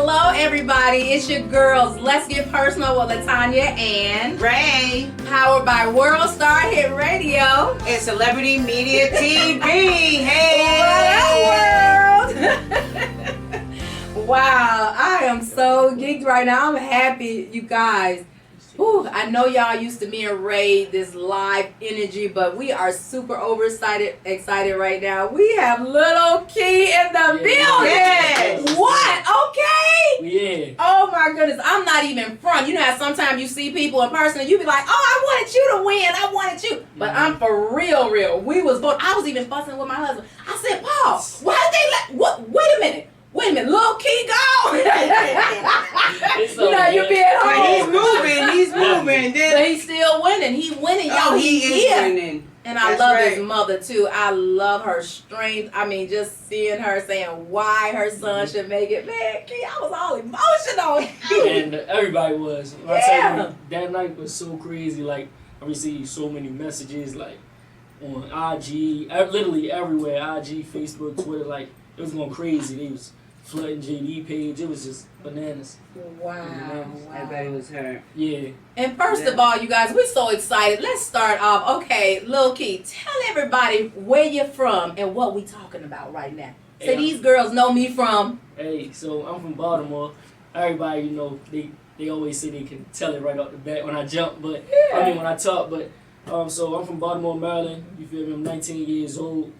Hello, everybody. It's your girls. Let's get personal with Latanya and Ray. Powered by World Star Hit Radio and Celebrity Media TV. Hey, what up, world? Wow, I am so geeked right now. I'm happy, you guys. Whew, I know y'all used to me and Ray this live energy, but we are super excited right now. We have LiL KEY in the building. Yes. What? Okay. Yeah. Oh my goodness, I'm not even front. You know how sometimes you see people in person and you be like, oh, I wanted you to win. I wanted you. But I'm for real. We was both. I was even fussing with my husband. I said, Paul, why did they let, what? Wait a minute, LiL KEY go. So, you know, you being home. He's moving. But he's still winning. He winning, y'all. Oh, he is winning. And I love his mother too. I love her strength. I mean, just seeing her saying why her son should make it. Man, Key, I was all emotional. And everybody was. I tell you, that night was so crazy. Like, I received so many messages, like on IG, literally everywhere. IG, Facebook, Twitter. Like, it was going crazy. They was flooding JD page. It was just bananas. Wow. Everybody was hurt. Yeah. And first of all, you guys, we're so excited. Let's start off. Okay, LiL KEY, tell everybody where you're from and what we talking about right now. So these girls know me from. Hey, so I'm from Baltimore. Everybody, you know, they always say they can tell it right off the bat when I jump, but I mean when I talk. But so I'm from Baltimore, Maryland. You feel me? I'm 19 years old.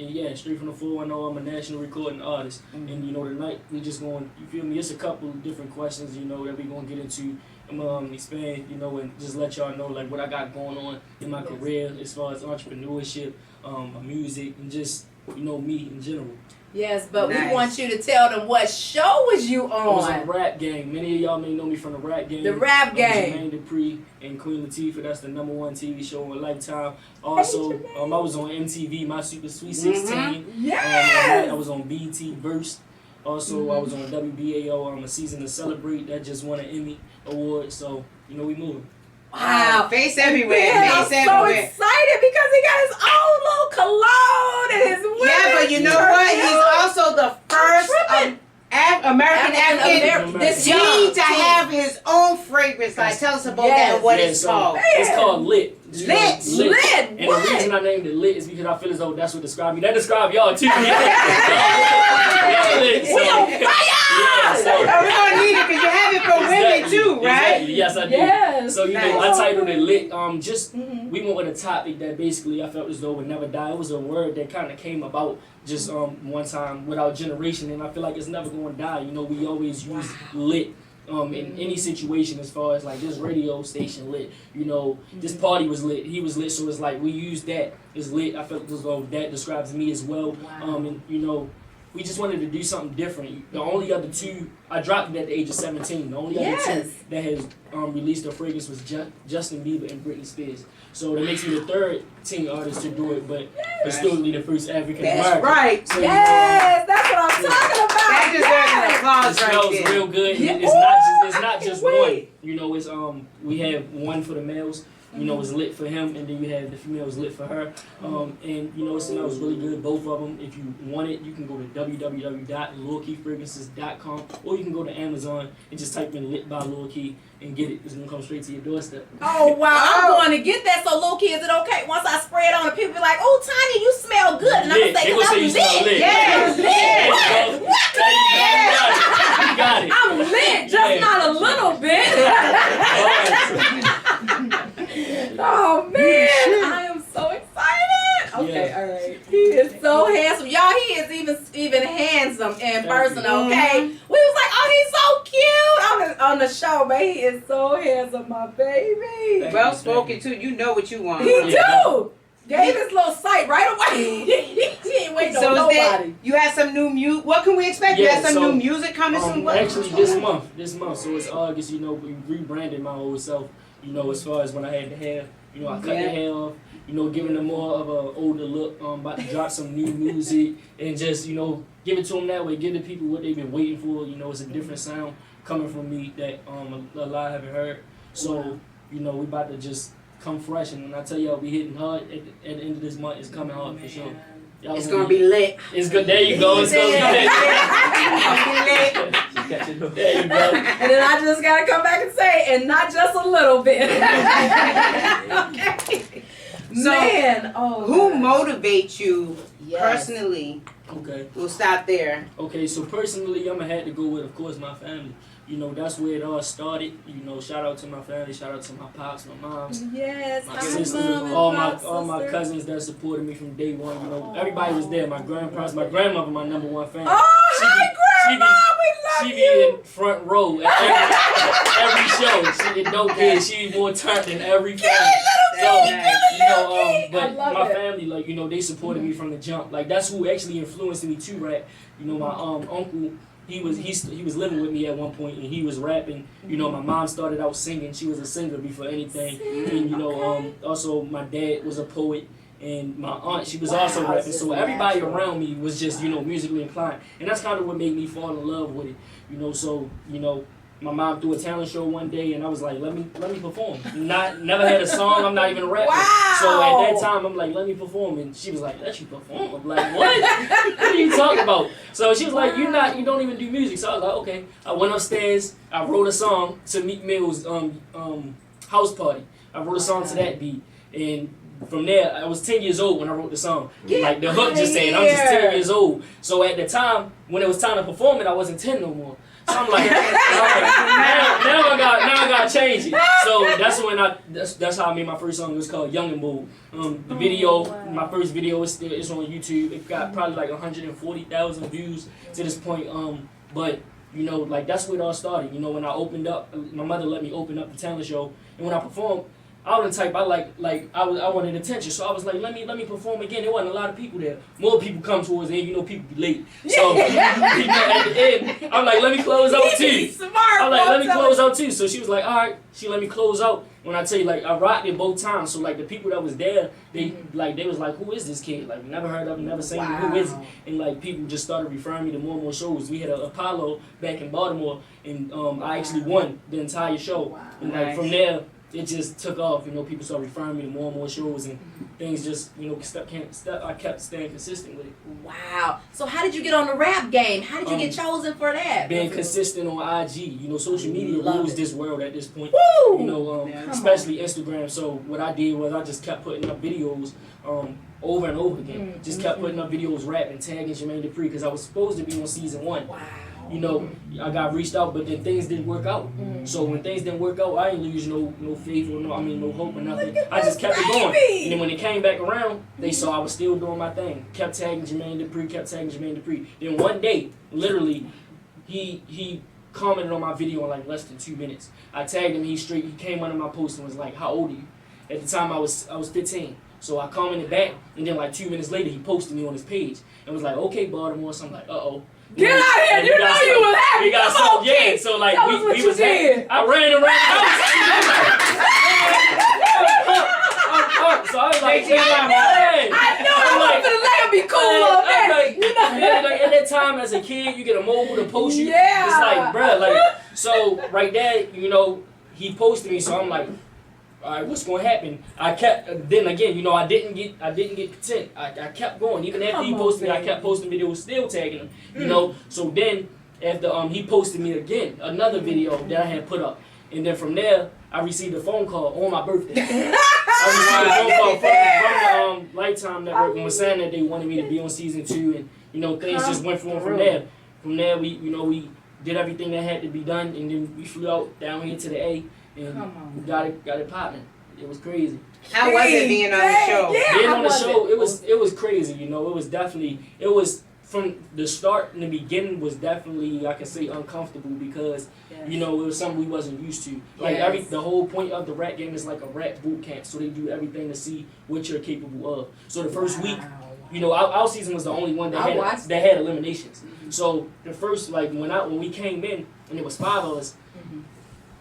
And yeah, straight from the 410, I'm a national recording artist. And you know, tonight we just going, you feel me, it's a couple of different questions, you know, that we going to get into. I'm going to expand, you know, and just let y'all know, like, what I got going on in my career as far as entrepreneurship, my music, and just, you know, me in general. Yes, but we want you to tell them what show was you on. I was on Rap Game. Many of y'all may know me from the Rap Game. The Rap Game. Jermaine Dupri and Queen Latifah. That's the #1 TV show on Lifetime. Also, I was on MTV, My Super Sweet 16. Yes. I was on BET Verse. Also, I was on WBAO on A Season to Celebrate. That just won an Emmy Award. So, you know, we moving. Wow. Face everywhere. Man, I'm so excited because he got his own little cologne and his women. Yeah, but you know what? He's also the first American African to have his own fragrance. Like, tell us about that and what it's called. It's called Lit. Lit. And the reason I named it Lit is because I feel as though that's what describes me. That describes y'all too. We on fire! So we're gonna need it because you have it for women too, right? Exactly. Yes, I do. Yes. So you know, I titled it Lit. We went with a topic that basically I felt as though would never die. It was a word that kind of came about just one time with our generation, and I feel like it's never going to die. You know, we always use lit. In any situation, as far as like this radio station lit, you know, this party was lit, he was lit, so it's like we use that as lit. I felt as though that describes me as well. And you know, we just wanted to do something different. The only other two, I dropped it at the age of 17. The only other two that has released a fragrance was Justin Bieber and Britney Spears. So that makes me the third teen artist to do it, but historically the first African American. That's right. So, that's what I'm talking about. That deserves an applause it right smells there. real good. It's not just one. You know, it's we have one for the males. You know, it's lit for him, and then you have the females lit for her. And you know, it smells really good, both of them. If you want it, you can go to www.lilkeyfragrances.com, or you can go to Amazon and just type in "Lit by LiL KEY" and get it. It's gonna come straight to your doorstep. Oh wow, I'm going to get that. So LiL KEY, is it okay once I spray it on the people be like, "Oh, Tanya, you smell good," and I'm gonna say, "Cause I'm lit." Yes. You got it. I'm lit, just not a little bit. Oh man, I am so excited. Okay, all right. He is so handsome, y'all. He is even handsome in person. Okay, we was like, oh, he's so cute on the show, but he is so handsome, my baby. Well spoken too. You know what you want. He do. Gave his little sight right away. He ain't waiting on nobody. You have some new music. What can we expect? You have some new music coming soon. Actually, this month. So it's August. You know, we rebranded my old self. You know, as far as when I had the hair, you know, I cut the hair off, you know, giving them more of an older look. About to drop some new music and just, you know, give it to them that way. Give the people what they've been waiting for. You know, it's a different sound coming from me that a lot haven't heard. So, you know, we about to just come fresh. And when I tell y'all we hitting hard at the end of this month, it's coming hard for sure. It's gonna be lit. It's good. There you go. It's gonna be lit. It's gonna be lit. There you go. And then I just gotta come back and say, and not just a little bit. Okay. So, Man, who motivates you Yes. personally? Okay. We'll stop there. Okay, so personally, I'm gonna have to go with, of course, my family. You know, that's where it all started. You know, shout out to my family, shout out to my pops, my moms, Yes, my hi, sisters, Mom and all Pop, my sister. cousins that supported me from day one. You know, everybody was there. My grandparents, my grandmother, my number one fan. Oh, hi, Grandma, we She love be you. in front row at every show. She don't care. She be more turned than every fan. So, you know, but my family, like, you know, they supported me from the jump. Like, that's who actually influenced me to rap. You know, my uncle, he was living with me at one point, and he was rapping. You know, my mom started out singing. She was a singer before anything. And, you know, also my dad was a poet. And my aunt, she was also rapping. So everybody around me was just, you know, musically inclined. And that's kind of what made me fall in love with it. You know, so, you know, my mom threw a talent show one day, and I was like, let me perform. Never had a song. I'm not even a rapper. Wow. So at that time, I'm like, let me perform, and she was like, let you perform. I'm like, what? What are you talking about? So she was like, you don't even do music. So I was like, okay. I went upstairs. I wrote a song to Meek Mill's house party. I wrote a song to that beat, and from there, I was 10 years old when I wrote the song. Like the hook just saying, I'm just 10 years old. So at the time, when it was time to perform it, I wasn't 10 no more. So I'm like, now I gotta change it. So that's how I made my first song. It was called Young and Bold. The video, my first video it's on YouTube. It got probably like 140,000 views to this point. But you know, like that's where it all started. You know, when I opened up, my mother let me open up the talent show, and when I performed, I was the type I wanted attention, so I was like, let me perform again. There wasn't a lot of people there. More people come towards the end, you know, people be late. So you know, at the end, I'm like, let me close out too. I'm like, let me close out too. So she was like, all right. She let me close out. When I tell you, like, I rocked it both times. So like the people that was there, they was like, who is this kid? Like, never heard of him, never seen him. Who is he? And like people just started referring me to more and more shows. We had an Apollo back in Baltimore, and I actually won the entire show. And like from there, it just took off. You know, people started referring me to more and more shows, and things just, you know, I kept staying consistent with it. Wow. So how did you get on the rap game? How did you get chosen for that? Being consistent on IG. You know, social media rules this world at this point. Woo! You know, especially Instagram. So what I did was I just kept putting up videos over and over again. Just kept putting up videos, rapping, tagging Jermaine Dupri, because I was supposed to be on season 1. Wow. You know, I got reached out, but then things didn't work out. So when things didn't work out, I didn't lose no faith or no hope or nothing. I just kept it going. And then when it came back around, they saw I was still doing my thing. Kept tagging Jermaine Dupri. Then one day, literally, he commented on my video in like less than 2 minutes. I tagged him. He came under my post and was like, "How old are you?" At the time, I was 15. So I commented back, and then like 2 minutes later, he posted me on his page and was like, "Okay, Baltimore." So I'm like, "Uh-oh." Get out of here! You know you was happy. We got some, yeah. So like we was happy. I ran around the house. So I was like, I knew I was gonna let him be cool on that. You know? Like at that time as a kid, you get a mobile to post you. Yeah. It's like, bruh, like so right there, you know, he posted me, so I'm like, all right, what's gonna happen? I kept. Then again, you know, I didn't get content. I kept going. Even after he posted me, I kept posting videos, still tagging him. You know. So then after he posted me again, another video that I had put up, and then from there I received a phone call on my birthday. I received a phone call from the Lifetime Network and was saying that they wanted me to be on season 2, and you know things just went from there. From there, we did everything that had to be done, and then we flew out down here to the A. And we got it popping. It was crazy. How was it being on the show? Yeah, being on the show, it was crazy. You know, it was from the start in the beginning was definitely, I can say, uncomfortable because you know it was something we wasn't used to. Like the whole point of the rap game is like a rap boot camp, so they do everything to see what you're capable of. So the first week, you know, our season was the only one that had eliminations. So the first, like when we came in and it was 5 of us.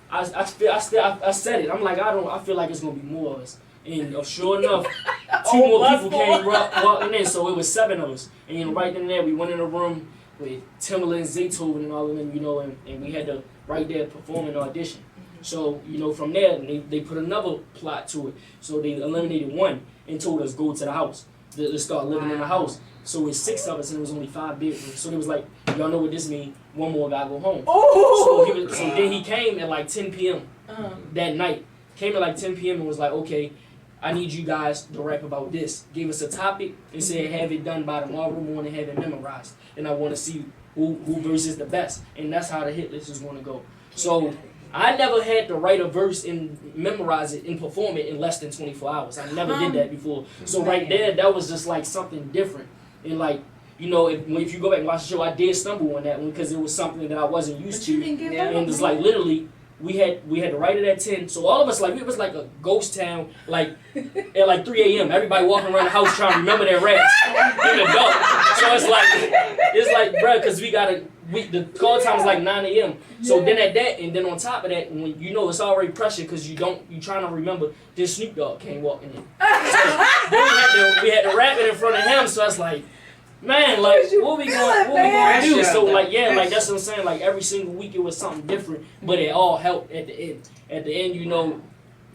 I said it. I'm like, I feel like it's gonna be more of us. And sure enough, 2 more people came walking in, so it was 7 of us. And you know, right then and there, we went in a room with Timberland, Zaytoven, and all of them, you know, and we had to right there perform an audition. So you know, from there, they put another plot to it. So they eliminated 1 and told us go to the house. to start living in the house. So it's 6 of us and it was only 5 bedrooms. So they was like, y'all know what this mean? One more gotta go home. Ooh. So then he came at like 10 p.m. That night. Came at like 10 p.m. and was like, okay, I need you guys to rap about this. Gave us a topic and said have it done by tomorrow morning, have it memorized. And I want to see who verse is the best. And that's how the hit list is going to go. So I never had to write a verse and memorize it and perform it in less than 24 hours. I never did that before. So right there, that was just like something different. And like, you know, if you go back and watch the show, I did stumble on that one because it was something that I wasn't used to. And it's like literally, we had to write it at 10. So all of us, like, it was like a ghost town, like at like 3 a.m. Everybody walking around the house trying to remember their raps in the dark. So it's like, bruh, because the call time is like 9 a.m. So then at that, and then on top of that, when you know it's already pressure because you trying to remember, this Snoop Dogg came walking in. So then we had to rap it in front of him. So it's like, man, like what we gonna do? So like like that's what I'm saying. Like every single week it was something different, but it all helped at the end. At the end, you know,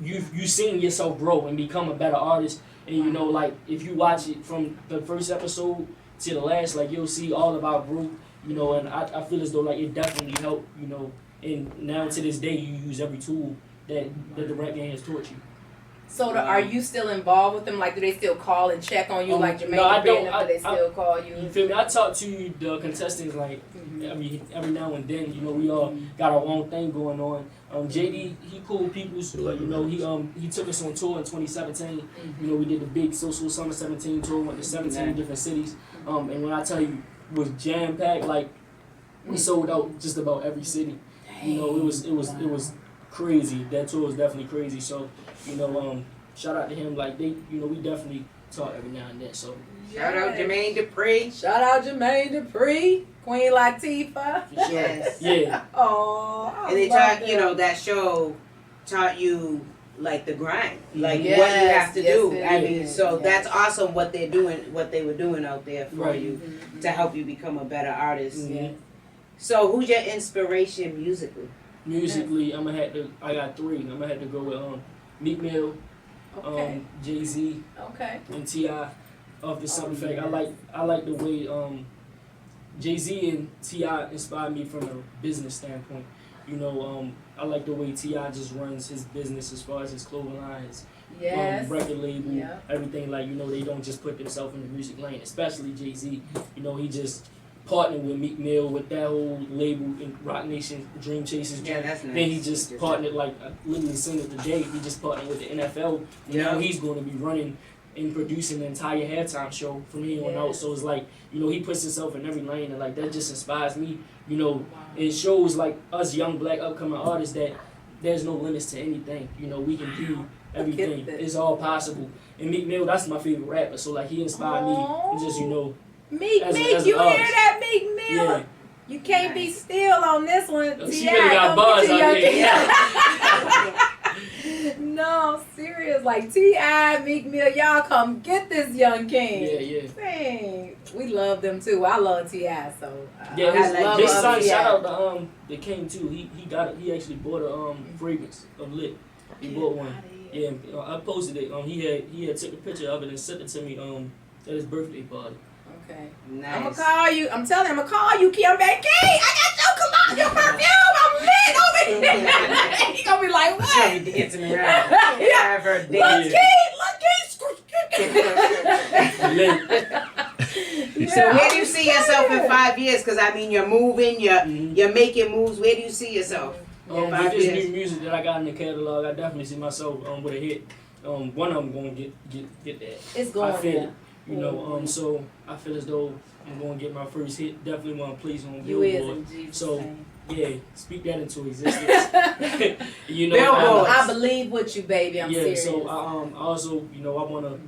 you seen yourself grow and become a better artist. And you know, like if you watch it from the first episode to the last, like you'll see all about growth. You know, and I feel as though like it definitely helped. You know, and now to this day you use every tool that the rap game has taught you. So are you still involved with them? Like, do they still call and check on you like Jermaine? No, I don't. Do they still call you? You feel me? I talk to the contestants like every now and then. You know, we all got our own thing going on. JD, he cool people. You know, he took us on tour in 2017. You know, we did the big Social Summer 17 tour, went to 17 different cities. And when I tell you, it was jam packed. Like we sold out just about every city. You know, it was crazy. That tour was definitely crazy. So, you know, shout out to him. Like we definitely talk every now and then. So shout out Jermaine Dupri. Shout out Jermaine Dupri. Queen Latifah. For sure. Yes. Yeah. Oh. And they taught that show taught you like the grind, like what you have to do. I mean, so that's awesome what they're doing, what they were doing out there for you to help you become a better artist. So who's your inspiration musically? Musically, I got 3. I'm gonna have to go with Meek Mill, Jay-Z, and T.I. Off the simple fact, I like the way Jay-Z and T.I. inspired me from a business standpoint. You know, I like the way T.I. just runs his business as far as his clothing lines, record label, everything. Like, you know, they don't just put themselves in the music lane, especially Jay-Z. You know, he just partnered with Meek Mill with that whole label in Rock Nation, Dream Chasers. That's nice. Then he just partnered, like, I literally seen it today, he just partnered with the NFL. Now he's going to be running and producing the entire halftime show from here on out. So it's like, you know, he puts himself in every lane, and like that just inspires me. You know, it shows like us young black upcoming artists that there's no limits to anything. You know, we can do everything. It's all possible. And Meek Mill, that's my favorite rapper. So like he inspired me, and just, you know, Meek, you hear that, Meek Mill? Yeah. You can't be still on this one. She really got buzz out here. No, serious. Like T.I., Meek Mill, y'all come get this young king. Yeah. Dang. We love them too. I love T.I., so his son, shout out to the king too. He actually bought a fragrance of Lit. He bought one. Yeah, I posted it. He had took a picture of it and sent it to me at his birthday party. Okay. Nice. I'm gonna call you. I'm telling him, I'm gonna call you, Key. I'm back, Key. I got your perfume. I'm lit over here. He gonna be like, what? She'll be dancing around. Have her dance. So where do you see yourself in 5 years? Because I mean, you're moving, you're making moves. Where do you see yourself? With this new music that I got in the catalog, I definitely see myself with a hit. One of them gonna get that. It's going. I feel it. You know, so I feel as though I'm going to get my first hit. Definitely want to place on Billboard. So, yeah, speak that into existence. You know, I believe with you, baby. I'm serious. So I also, you know, I want to,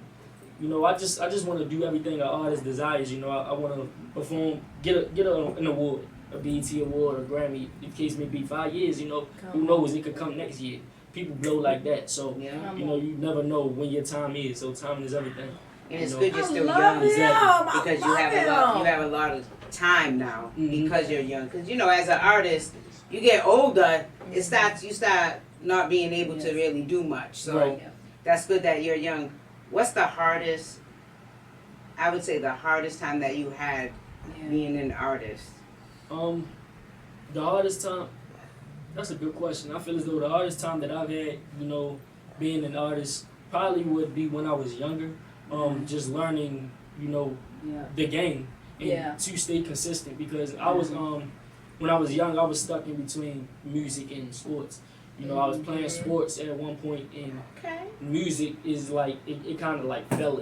you know, I just want to do everything an artist desires. You know, I want to perform, get an award, a BET award, a Grammy. The case may be 5 years. You know, who knows? It could come next year. People blow like that. So, you know, you never know when your time is. So timing is everything. And it's good you're still young, because you have a lot of time now because you're young. Because you know, as an artist, you get older, you start not being able to really do much. So that's good that you're young. What's the hardest I would say the hardest time that you had being an artist? The hardest time. That's a good question. I feel as though the hardest time that I've had, you know, being an artist probably would be when I was younger. Just learning, you know, the game and to stay consistent because I was when I was young I was stuck in between music and sports. You know, I was playing sports at one point and music is like it kind of like fell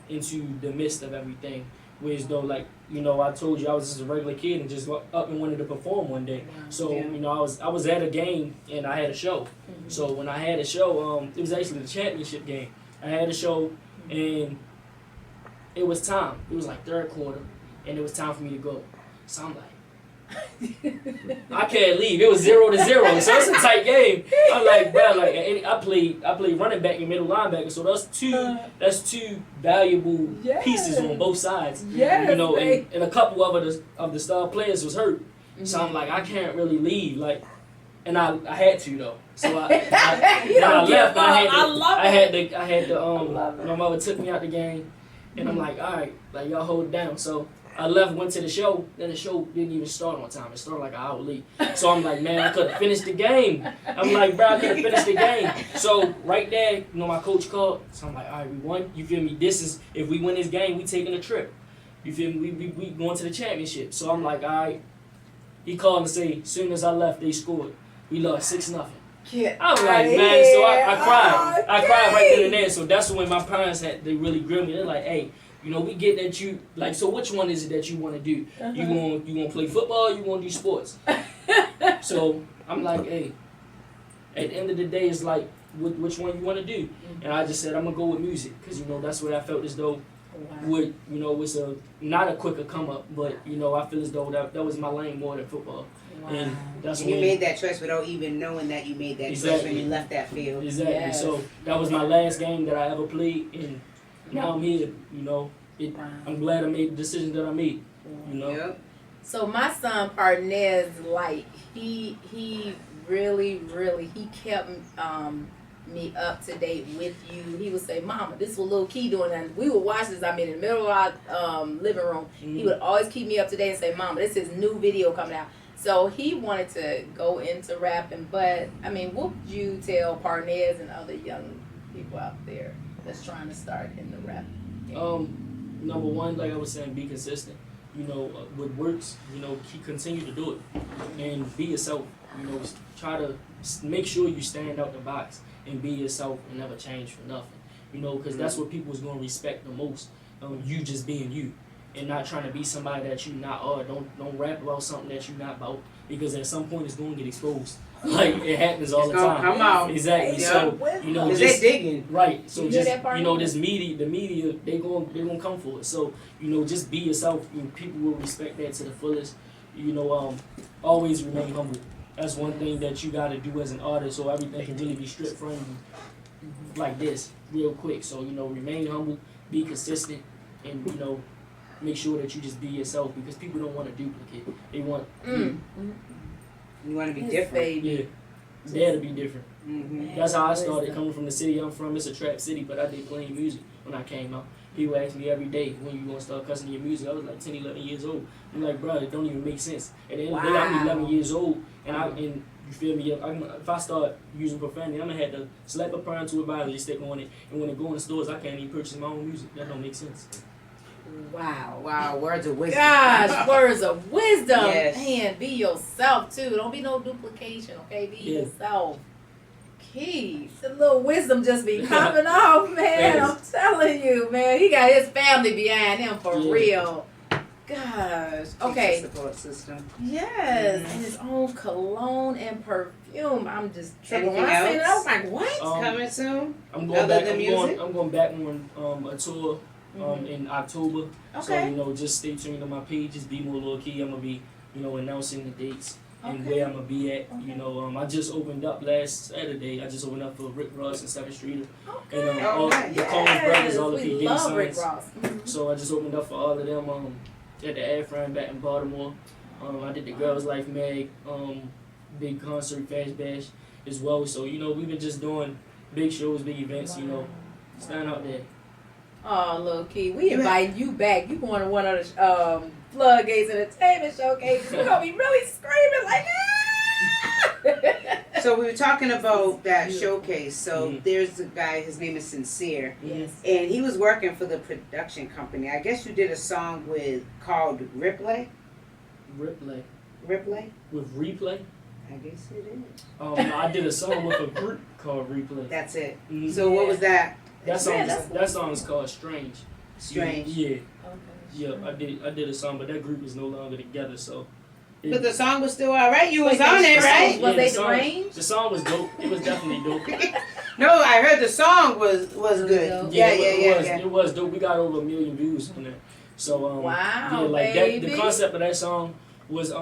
into the midst of everything. Whereas though, like, you know, I told you I was just a regular kid and just up and wanted to perform one day. So, you know, I was at a game and I had a show. So when I had a show, it was actually the championship game. I had a show and it was time. It was like third quarter and it was time for me to go. So I'm like, I can't leave. It was 0-0, so it's a tight game. I'm like, bro, like I played running back and middle linebacker, so that's two valuable pieces on both sides. You know, and a couple of the star players was hurt, so I'm like, I can't really leave, like, and I had to though. So I left. I had to my mother took me out the game, and I'm like, all right, like y'all hold it down. So I left, went to the show, then the show didn't even start on time. It started like an hour late. So I'm like, man, I couldn't finish the game. I'm like, bro, I couldn't finish the game. So right there, you know, my coach called. So I'm like, all right, we won. You feel me? This is, if we win this game, we taking a trip. You feel me? We going to the championship. So I'm like, all right. He called and say, as soon as I left, they scored. We lost 6-0. I was like, man, so I cried. I cried right then and there. So that's when my parents they really grilled me. They're like, hey, you know, we get that you, like, so which one is it that you want to do? You want to play football or you want to do sports? So I'm like, hey, at the end of the day, it's like, which one you want to do? And I just said, I'm going to go with music because, you know, that's what I felt as though would, you know, was not a quicker come up, but, you know, I feel as though that was my lane more than football. And that's you made that choice without even knowing that you made that choice when you left that field. Exactly. So that was my last game that I ever played, and now I'm here. You know, I'm glad I made the decision that I made. You know. Yep. So my son Parnez, like he really he kept me up to date with you. He would say, "Mama, this is what Lil Key doing," and we would watch this. I mean, in the middle of our living room, he would always keep me up to date and say, "Mama, this is new video coming out." So he wanted to go into rapping, but I mean, what would you tell Parnez and other young people out there that's trying to start in the rap game? Number one, like I was saying, be consistent. You know, what works, you know, continue to do it, and be yourself. You know, try to make sure you stand out the box and be yourself and never change for nothing. You know, because that's what people is gonna respect the most. You just being you. And not trying to be somebody that you not are. Don't rap about something that you not about, because at some point it's going to get exposed. Like it happens all the time. Come out. Exactly. Yeah. So you know, just just digging. Right. So you just know, the media, they gonna come for it. So you know, just be yourself. You know, people will respect that to the fullest. You know, always remain humble. That's one thing that you got to do as an artist, so everything can really be stripped from you like this real quick. So you know, remain humble, be consistent, and you know, make sure that you just be yourself, because people don't want to duplicate. They want you want to be different. Yeah, dare to be different. That's how I started Wisdom. coming from the city I'm from. It's a trap city, but I did playing music when I came out. People ask me every day, when you gonna start cussing your music? I was like 10, 11 years old. I'm like, bro, it don't even make sense. At the end of the day, I'm 11 years old, and you feel me? If I start using profanity, I'm gonna have to slap a parental advisory stick on it, and when I go in the stores, I can't even purchase my own music. That don't make sense. Wow, words of wisdom. Gosh, words of wisdom. Yes. Man, be yourself too. Don't be no duplication, okay? Be Yeah. yourself. Key. The little wisdom just be coming off, man. Yes. I'm telling you, man. He got his family behind him for Yeah. real. Gosh. Okay. Support system. Yes. And his own cologne and perfume. I'm just tripping. When Anything I seen it, I was else? like, what? Coming soon. I'm going Other back. than music? I'm going back on a tour in October. So Okay. you know, just stay tuned on my page. Just Bmore Lil KEY. I'm gonna be, you know, announcing the dates and Okay. where I'm gonna be at. You know, I just opened up last Saturday. I just opened up for Rick Ross and 7th Street. Okay. And Oh, all nice. the Combs brothers, all the we P. Diddy love Rick sons. Ross. So I just opened up for all of them at the Afron back in Baltimore. I did the Girls Life Mag, big concert, Fast Bash as well. So, you know, we've been just doing big shows, big events, you know, stand out there. Oh, Lil Key, we inviting you back. You going to one of the Floodgates Entertainment showcases. We're gonna be really screaming like that. So we were talking about that showcase. So there's a guy, his name is Sincere. Yes. And he was working for the production company. I guess you did a song called Ripley? Ripley. Ripley? With Replay? I guess it is. I did a song with a group called Replay. That's it. Mm-hmm. So what was that? That song is called Strange. Strange. Yeah. Okay. Yeah, I did a song, but that group is no longer together, so. But the song was still alright. You was on it, right? Was they deranged? The song was dope. It was definitely dope. No, I heard the song was good. Yeah. It was dope. We got over 1 million views on that. So wow, yeah, like baby. that. The concept of that song was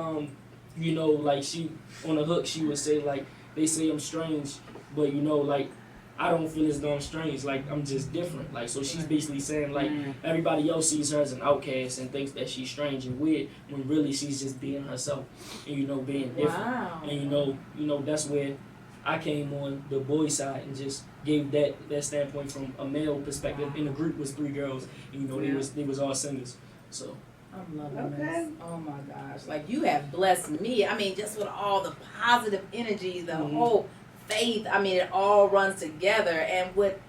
you know, like she on the hook she would say like they say I'm strange, but you know like I don't feel as though I'm strange. Like I'm just different. Like so she's basically saying like everybody else sees her as an outcast and thinks that she's strange and weird when really she's just being herself and you know being different. Wow. And you know that's where I came on the boy side and just gave that standpoint from a male perspective. And the group was 3 girls. And, you know they was all singers. So I'm loving this. Oh my gosh. Like you have blessed me. I mean, just with all the positive energy, the whole faith, I mean, it all runs together. And with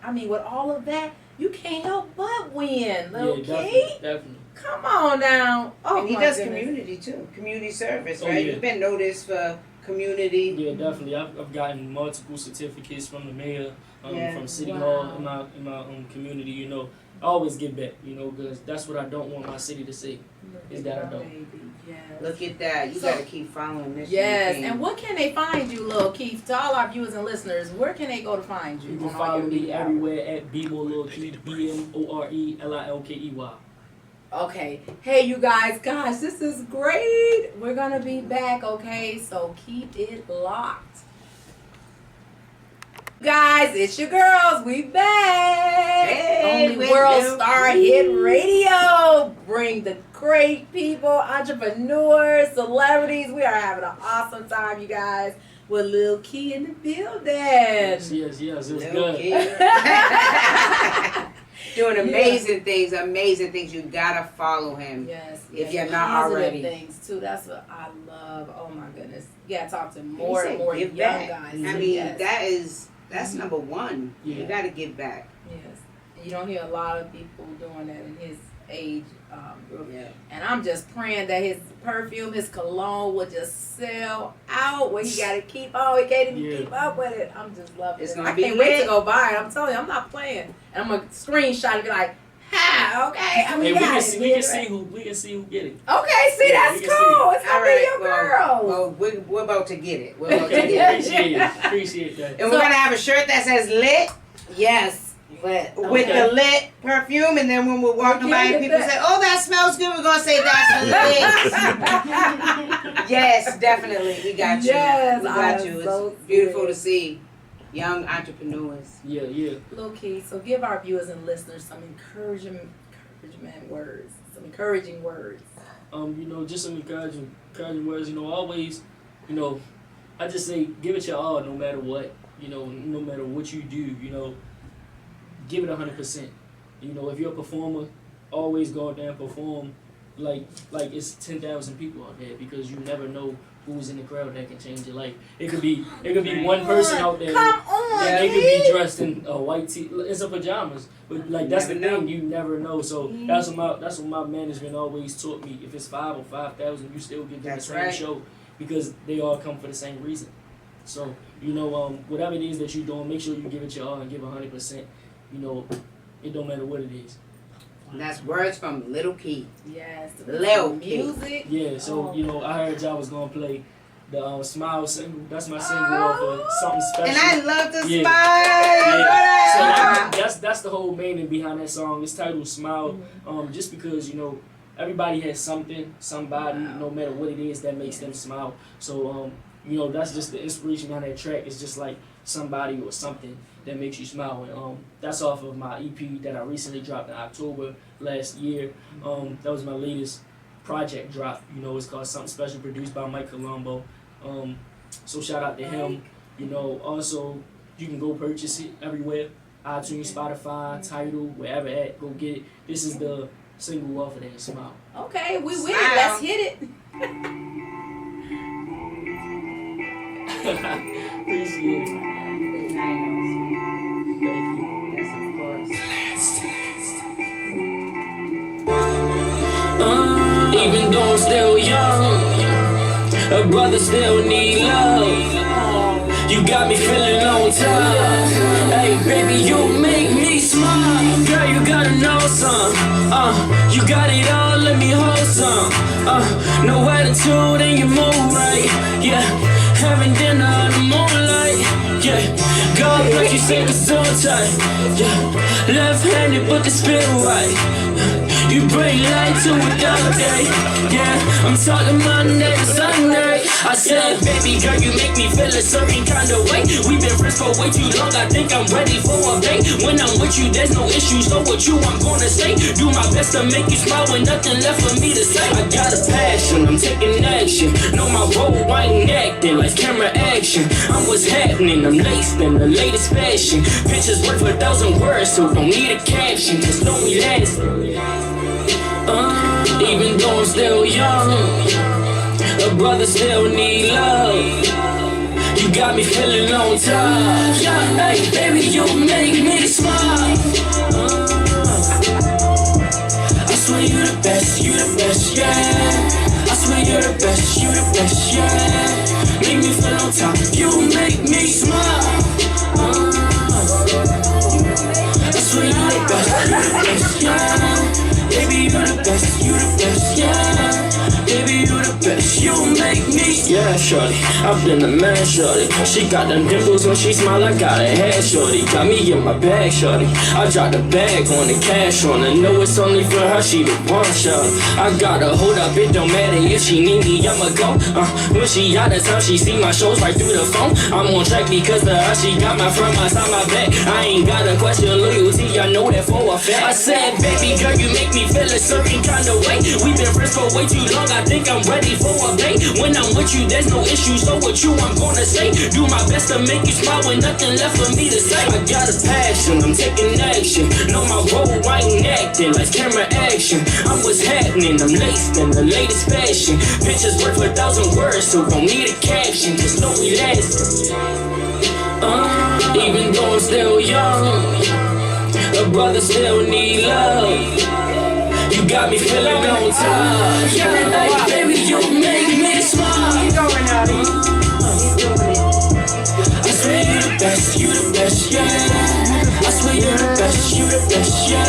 all of that, you can't help but win, Lil Key. Definitely. Come on now. Oh, and he does community too. Community service, right? Yeah. You've been noticed for community. Yeah, definitely. I've gotten multiple certificates from the mayor, from City Hall in my community. You know, I always give back. You know, because that's what I don't want my city to see. Is that I don't. Yes. Look at that. You got to keep following this. Yes. And what can they find you, Lil Keith? To all our viewers and listeners, where can they go to find you? You can follow me everywhere at bmorelilkey, bmorelilkey. Okay. Hey, you guys. Gosh, this is great. We're going to be back, okay? So keep it locked. Guys, it's your girls. We back. Hey, Only World Star Hit Radio. Bring the great people, entrepreneurs, celebrities. We are having an awesome time, you guys, with Lil Key in the building. Yes. It was Lil good. Doing amazing things. You gotta follow him. Yes. If you're not already. Things too. That's what I love. Oh my goodness. You gotta talk to more and more young back. guys. I mean, that's number one. Yeah. You gotta give back. Yes. You don't hear a lot of people doing that in his age group. Yeah. And I'm just praying that his perfume, his cologne will just sell out where he gotta keep he can't even keep up with it. I'm just loving It's it. gonna I be can't wait lit. to go buy it. I'm telling you, I'm not playing. And I'm gonna screenshot it and be like, okay, Hey, we can see who get it. Okay, see, Yeah, that's we can cool. see. It's gonna be your girl. Well, we're about to get it. Appreciate that. And we're gonna have a shirt that says lit. Yes. With the lit perfume, and then when we're walking by and people say, "Oh, that smells good," we're gonna say that's lit. Yes, definitely, we got you. Yes, we got you. So it's beautiful to see young entrepreneurs. Yeah. Lil Key, so give our viewers and listeners some encouraging words. Just some encouraging words. Always, I just say give it your all, no matter what. No matter what you do. Give it 100%. If you're a performer, always go out there and perform like it's 10,000 people out there, because you never know who's in the crowd that can change your life. It could be one person out there. Come on, they could be dressed in a white tee, in some pajamas. But that's the thing, you never know. So that's what my management always taught me. If it's 5 or 5,000, you still give them the same show, because they all come for the same reason. So whatever it is that you're doing, make sure you give it your all and give 100%. It don't matter what it is. And that's words from Lil Key. Yes. Lil Key. Music. Yeah, so, I heard y'all was going to play the Smile single. That's my single off of Something Special. And I love the smile. Yeah. So that's the whole meaning behind that song. It's titled Smile, just because, everybody has something, somebody, no matter what it is, that makes them smile. So, that's just the inspiration behind that track. It's just like somebody or something that makes you smile. And that's off of my EP that I recently dropped in October last year. That was my latest project drop. It's called Something Special, produced by Mike Colombo. So shout out to him. Also, you can go purchase it everywhere. iTunes, Spotify, Tidal, wherever at. Go get it. This is the single off of that, Smile. Okay, we with it. Let's hit it. Appreciate it. Thank you. Yes, of course. Even though I'm still young, a brother still need love. You got me feeling on time. Hey, baby, you make me smile. Girl, you gotta know some. You got it all, let me hold some. No attitude and you move right. Yeah, having dinner in the moonlight. Yeah, God bless you, say it's so tight. Yeah, left-handed, but the spin right. You bring light to a dark day. Yeah, I'm talking Monday to Sunday. I said, baby girl, you make me feel a certain kind of way. We've been friends for way too long, I think I'm ready for a date. When I'm with you, there's no issues, so with you I'm gonna stay. Do my best to make you smile with nothing left for me to say. I got a passion, I'm taking action. Know my role, I ain't acting like camera action. I'm what's happening, I'm laced in the latest fashion. Pictures worth 1,000 words, so don't need a caption. Just know we last. Even though I'm still young, a brother still need love. You got me feeling on time. Hey, baby, you make me smile. I swear you the best, yeah. I swear you're the best, yeah. Make me feel on top, you make me smile. I swear you're the best, yeah. Baby, you the best, yeah. Baby, you the best, you make me. Yeah, shorty, I've been a man, shorty. She got them dimples when she smile, I got her head, shorty. Got me in my bag, shorty. I dropped the bag on the cash on her. Know it's only for her, she the one, shorty. I gotta hold up, it don't matter if she need me, I'ma go. When she out of town, she see my shows right through the phone. I'm on track because of her, she got my front, my side, my back. I ain't gotta question loyalty, I know that for a fact. I said, baby girl, you make me feel a certain kind of way. We've been friends for way too long, I think I'm ready for a date. When I'm with you, there's no issues, so with you I'm gonna stay. Do my best to make you smile with nothing left for me to say. I got a passion, I'm taking action. Know my role, I ain't acting like camera action. I'm what's happening, I'm laced in the latest fashion. Pictures worth 1,000 words, so don't need a caption. Just know we last. Even though I'm still young, a brother still need love. You got me feeling on time. Hey, baby, you make me smile. Keep going, Naughty. He's doing it. I swear you the best, yeah. I swear you the best, yeah.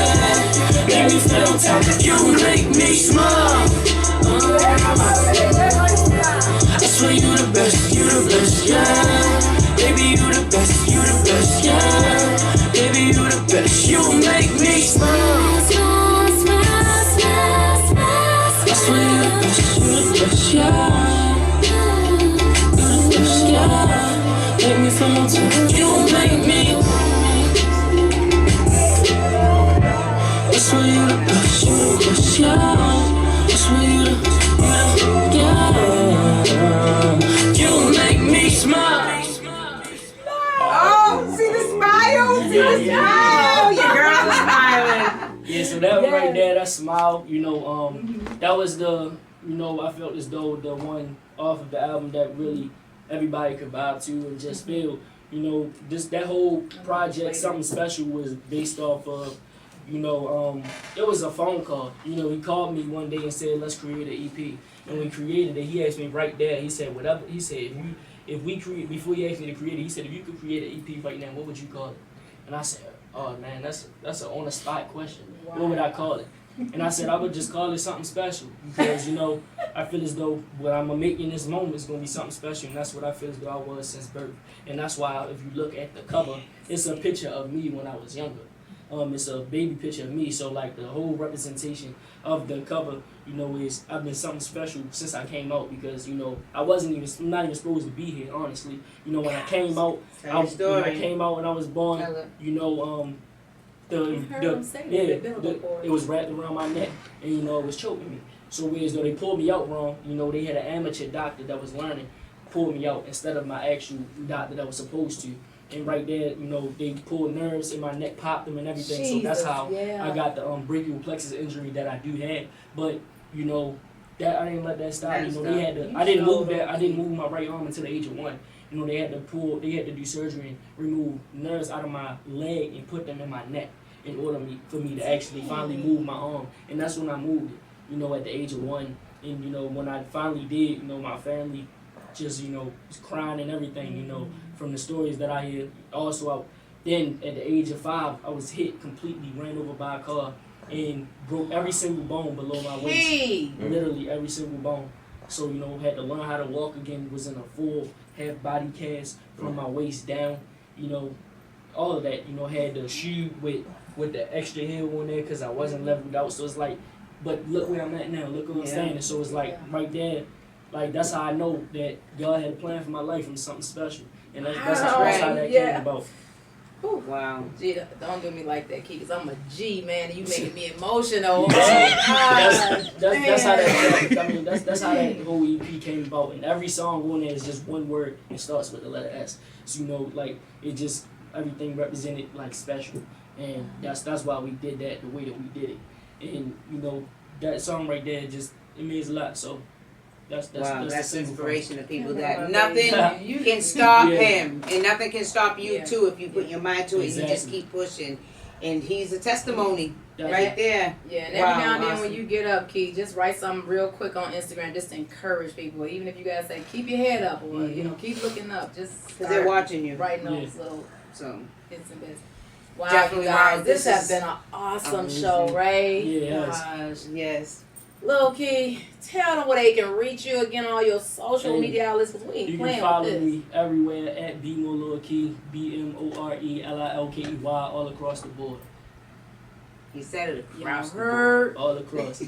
Make me feel on top, you make me smile. I swear you the best, yeah. Baby, you the best, yeah. Baby, you the best, you make me smile. I swear you're the best, yeah. You're the best, yeah. Make me feel on top, you make me. I swear you're the best, yeah. I swear you're the yeah. You make me smile. Oh, see the smile? See the smile? Your girl is smiling. Yeah, so that right there, that smile, you know, that was the, you know, I felt as though the one off of the album that really everybody could vibe to and just feel, you know, that whole project, Something Special, was based off of, you know, it was a phone call. You know, he called me one day and said, let's create an EP. And we created it, he asked me right there, he said, whatever, he said, if we create, before he asked me to create it, he said, if you could create an EP right now, what would you call it? And I said, oh man, that's an on-the-spot question. Wow. What would I call it? And I said, I would just call it Something Special. Because, you know, I feel as though what I'm going to make in this moment is going to be something special. And that's what I feel as though I was since birth. And that's why, if you look at the cover, it's a picture of me when I was younger. It's a baby picture of me. So, like, the whole representation of the cover, you know, is I've been something special since I came out. Because, you know, I'm not even supposed to be here, honestly. You know, when I came out, when I came out and I was born, you know, it was wrapped around my neck, and you know it was choking me. So whereas though they pulled me out wrong, you know they had an amateur doctor that was learning, pulled me out instead of my actual doctor that was supposed to. And right there, you know, they pulled nerves in my neck, popped them and everything. Jesus, so that's how yeah. I got the brachial plexus injury that I do have. But, you know, that I didn't let that stop. You know, they had to, I didn't move my right arm until the age of 1. You know, they had to do surgery and remove nerves out of my leg and put them in my neck in order for me to actually finally move my arm. And that's when I moved it, you know, at the age of 1. And, you know, when I finally did, you know, my family just, you know, was crying and everything, you know, from the stories that I hear. Also, then at the age of 5, I was hit completely, ran over by a car, and broke every single bone below my waist. Literally every single bone. So, you know, had to learn how to walk again, was in a full half body cast from my waist down, you know, all of that, you know, had the shoe with the extra heel on there because I wasn't leveled out. So it's like, but look where I'm at now, look where I'm standing. So it's like right there, like that's how I know that God had a plan for my life and something special. And that's how that came about. Ooh. Wow. Gee, don't do me like that, Key, because I'm a G, man, and you making me emotional. That's how that, I mean, that's how that whole EP came about. And every song on there is just one word and starts with the letter S. So, you know, like, it just, everything represented, like, special. And that's why we did that the way that we did it. And, you know, that song right there just, it means a lot. So, that's inspiration to people that nothing can stop him and nothing can stop you too if you put your mind to it and you just keep pushing. And he's a testimony right there. Yeah, and every now and then when you get up, Key, just write something real quick on Instagram just to encourage people. Even if you guys say keep your head up or you know keep looking up, just because they're watching you. Writing those little hits and bits. Wow, definitely, you guys, this has been an awesome show, right? Yes. Yes. Lil Key, tell them where they can reach you again on all your social media outlets because we ain't playing with this. You can follow me everywhere at bmorelilkey, bmorelilkey, all across the board. He said it across the board. All across.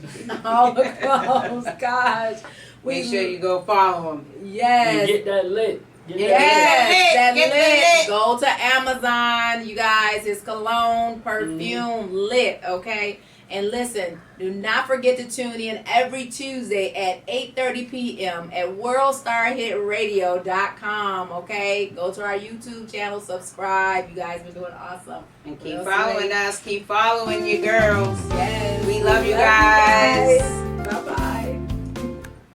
All across, gosh. Make sure you go follow him. Yes. And get that lit. Get lit. Go to Amazon, you guys. His cologne, perfume, lit, okay? And listen, do not forget to tune in every Tuesday at 8:30 p.m. at worldstarhitradio.com, okay? Go to our YouTube channel, subscribe. You guys been doing awesome. And keep following us. Keep following your girls. Yes. We love you guys. Bye-bye.